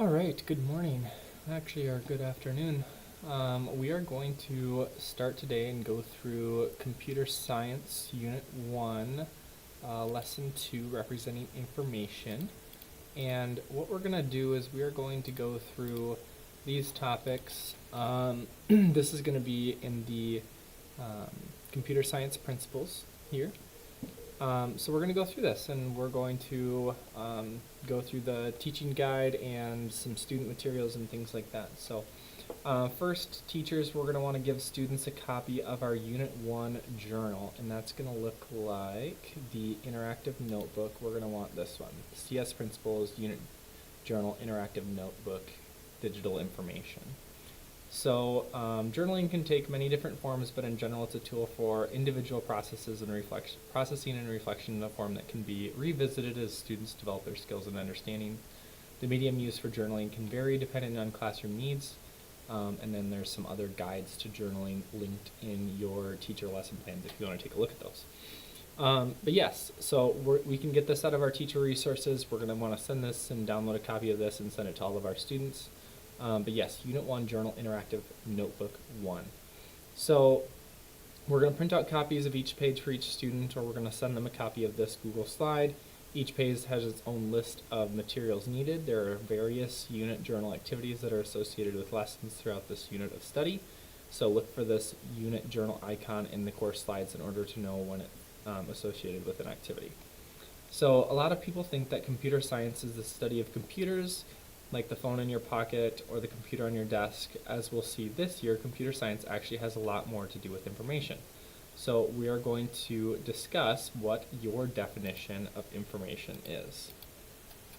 All right, good morning. Actually, or good afternoon. We are going to start today and go through Computer Science Unit 1, Lesson 2, Representing Information. And what we're going to do is we are going to go through these topics. This is going to be in the Computer Science Principles here. So we're going to go through this, and we're going to go through the teaching guide and some student materials and things like that. So first, teachers, we're going to want to give students a copy of our Unit 1 journal, and that's going to look like the interactive notebook. We're going to want this one, CS Principles Unit Journal Interactive Notebook Digital Information. So journaling can take many different forms, but in general it's a tool for individual processes and processing and reflection in a form that can be revisited as students develop their skills and understanding. The medium used for journaling can vary depending on classroom needs, and then there's some other guides to journaling linked in your teacher lesson plans if you want to take a look at those. But yes, so we can get this out of our teacher resources. We're going to want to send this and download a copy of this and send it to all of our students. But yes, Unit 1 Journal Interactive Notebook 1. So we're going to print out copies of each page for each student, or we're going to send them a copy of this Google slide. Each page has its own list of materials needed. There are various unit journal activities that are associated with lessons throughout this unit of study. So look for this unit journal icon in the course slides in order to know when it's associated with an activity. So a lot of people think that computer science is the study of computers, like the phone in your pocket or the computer on your desk. As we'll see this year, computer science actually has a lot more to do with information. So we are going to discuss what your definition of information is.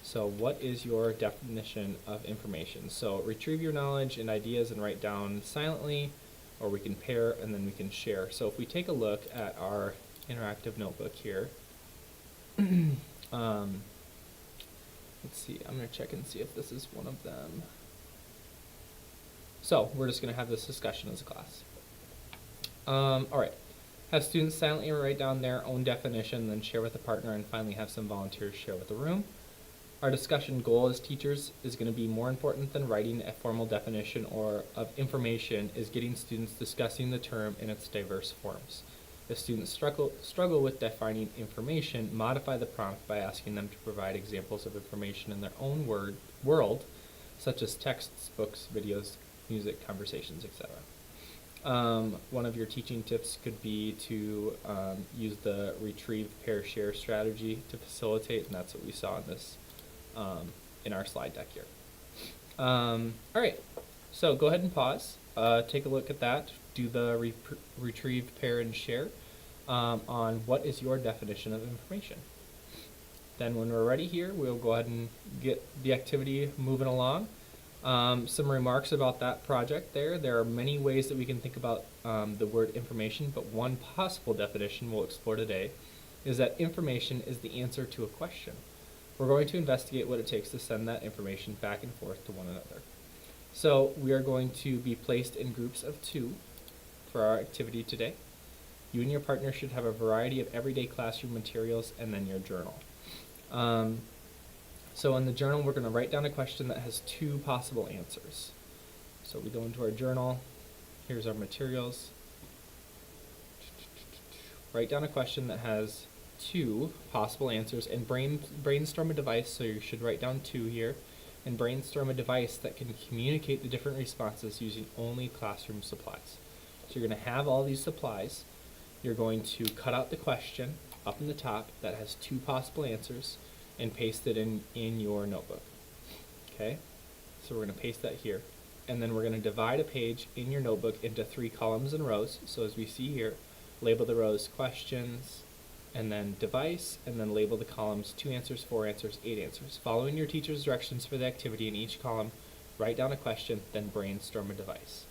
So what is your definition of information? So retrieve your knowledge and ideas and write down silently, or we can pair and then we can share. So if we take a look at our interactive notebook here, let's see, I'm going to check and see if this is one of them. So we're just going to have this discussion as a class. All right. Have students silently write down their own definition, then share with a partner, and finally have some volunteers share with the room. Our discussion goal as teachers is going to be more important than writing a formal definition or of information is getting students discussing the term in its diverse forms. If students struggle with defining information, modify the prompt by asking them to provide examples of information in their own world, such as texts, books, videos, music, conversations, etc. One of your teaching tips could be to use the retrieve, pair, share strategy to facilitate, and that's what we saw in this in our slide deck here. All right, so go ahead and pause. Take a look at that. Do the retrieve, pair, and share on what is your definition of information. Then when we're ready here, we'll go ahead and get the activity moving along. Some remarks about that project there. There are many ways that we can think about the word information, but one possible definition we'll explore today is that information is the answer to a question. We're going to investigate what it takes to send that information back and forth to one another. So we are going to be placed in groups of 2 for our activity today. You and your partner should have a variety of everyday classroom materials and then your journal. So in the journal, we're going to write down a question that has 2 possible answers. So we go into our journal. Here's our materials. Write down a question that has 2 possible answers and brainstorm a device. So you should write down 2 here. And brainstorm a device that can communicate the different responses using only classroom supplies. So you're going to have all these supplies. You're going to cut out the question up in the top that has 2 possible answers and paste it in your notebook. Okay, so we're going to paste that here. And then we're going to divide a page in your notebook into 3 columns and rows. So as we see here, label the rows questions, and then device, and then label the columns 2 answers, 4 answers, 8 answers. Following your teacher's directions for the activity in each column, write down a question, then brainstorm a device.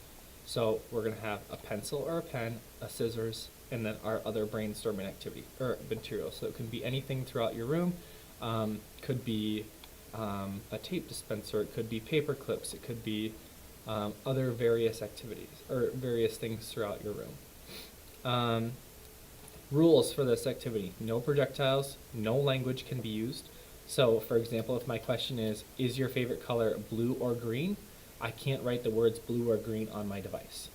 So we're going to have a pencil or a pen, a scissors, and then our other brainstorming activity or material. So it can be anything throughout your room. Could be a tape dispenser, it could be paper clips, it could be other various activities or various things throughout your room. Rules for this activity: no projectiles, no language can be used, So, for example, if my question is your favorite color blue or green? I can't write the words blue or green on my device.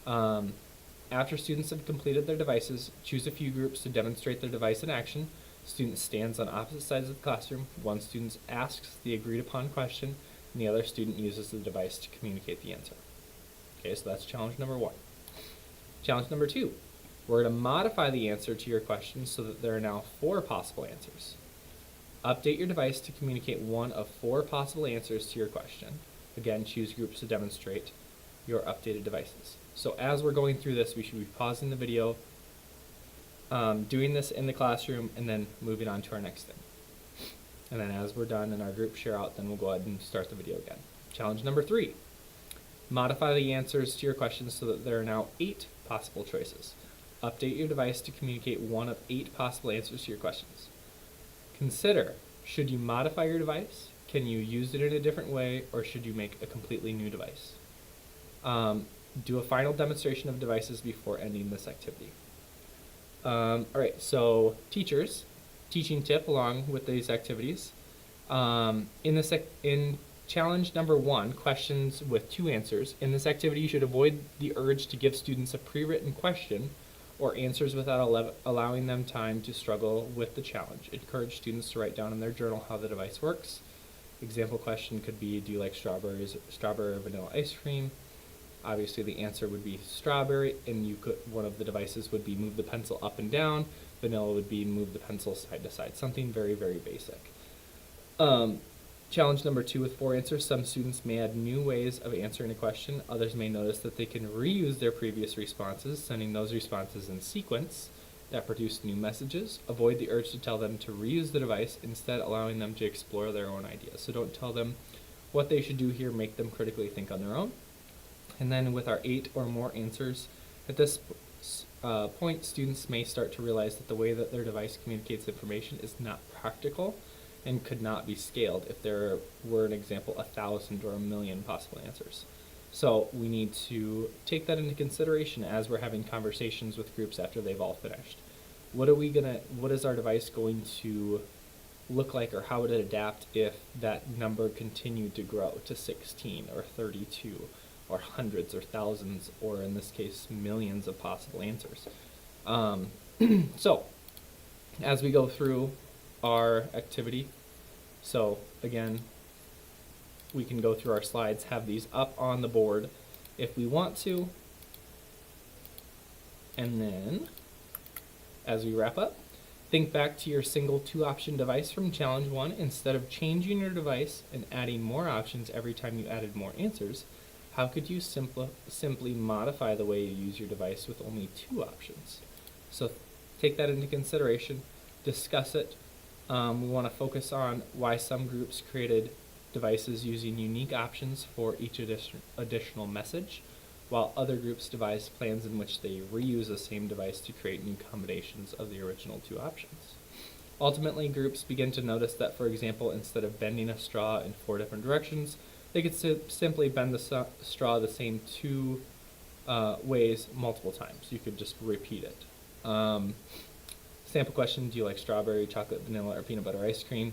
After students have completed their devices, choose a few groups to demonstrate their device in action. Student stands on opposite sides of the classroom. One student asks the agreed upon question, and the other student uses the device to communicate the answer. Okay, so that's challenge number 1. Challenge number 2, we're going to modify the answer to your question so that there are now 4 possible answers. Update your device to communicate one of 4 possible answers to your question. Again, choose groups to demonstrate your updated devices. So as we're going through this, we should be pausing the video, doing this in the classroom, and then moving on to our next thing. And then as we're done and our group share out, then we'll go ahead and start the video again. Challenge number 3, modify the answers to your questions so that there are now 8 possible choices. Update your device to communicate one of 8 possible answers to your questions. Consider, should you modify your device? Can you use it in a different way, or should you make a completely new device? Do a final demonstration of devices before ending this activity. Alright, so teachers, teaching tip along with these activities. In challenge number 1, questions with 2 answers, in this activity you should avoid the urge to give students a pre-written question or answers without allowing them time to struggle with the challenge. Encourage students to write down in their journal how the device works. Example question could be, do you like strawberry or vanilla ice cream? Obviously the answer would be strawberry, and one of the devices would be move the pencil up and down. Vanilla would be move the pencil side to side. Something very, very basic. Challenge number 2 with 4 answers. Some students may add new ways of answering a question. Others may notice that they can reuse their previous responses, sending those responses in sequence that produce new messages. Avoid the urge to tell them to reuse the device, instead allowing them to explore their own ideas. So don't tell them what they should do here, make them critically think on their own. And then with our 8 or more answers, at this point, students may start to realize that the way that their device communicates information is not practical and could not be scaled if there were, an example, 1,000 or 1,000,000 possible answers. So we need to take that into consideration as we're having conversations with groups after they've all finished. What is our device going to look like, or how would it adapt if that number continued to grow to 16 or 32 or hundreds or thousands, or in this case, millions of possible answers? So as we go through our activity, so again, we can go through our slides, have these up on the board if we want to, and then as we wrap up, think back to your single 2-option device from challenge 1. Instead of changing your device and adding more options every time you added more answers, how could you simply modify the way you use your device with only 2 options? So take that into consideration, discuss it. We want to focus on why some groups created devices using unique options for each additional message, while other groups devised plans in which they reuse the same device to create new combinations of the original 2 options. Ultimately, groups begin to notice that, for example, instead of bending a straw in 4 different directions, they could simply bend the straw the same 2 ways multiple times. You could just repeat it. Sample question, do you like strawberry, chocolate, vanilla, or peanut butter ice cream?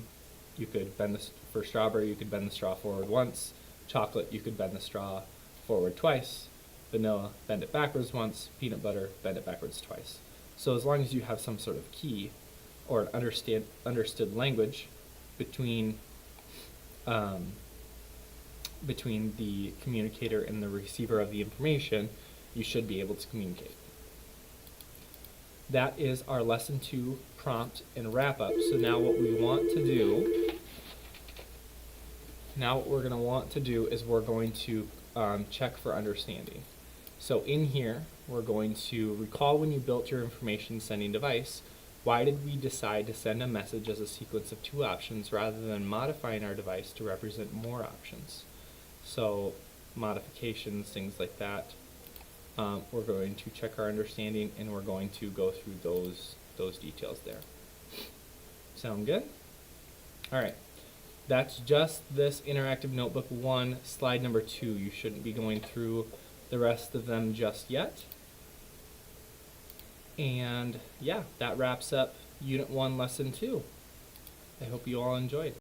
You could bend for strawberry, you could bend the straw forward once. Chocolate, you could bend the straw forward twice. Vanilla, bend it backwards once. Peanut butter, bend it backwards twice. So as long as you have some sort of key or an understood language between the communicator and the receiver of the information, you should be able to communicate. That is our lesson 2 prompt and wrap up. So now what we're going to do is we're going to check for understanding. So in here, we're going to recall when you built your information sending device. Why did we decide to send a message as a sequence of 2 options rather than modifying our device to represent more options? So modifications, things like that. We're going to check our understanding, and we're going to go through those details there. Sound good? All right. That's just this interactive notebook 1, slide number 2. You shouldn't be going through the rest of them just yet. And yeah, that wraps up Unit 1, Lesson 2. I hope you all enjoyed.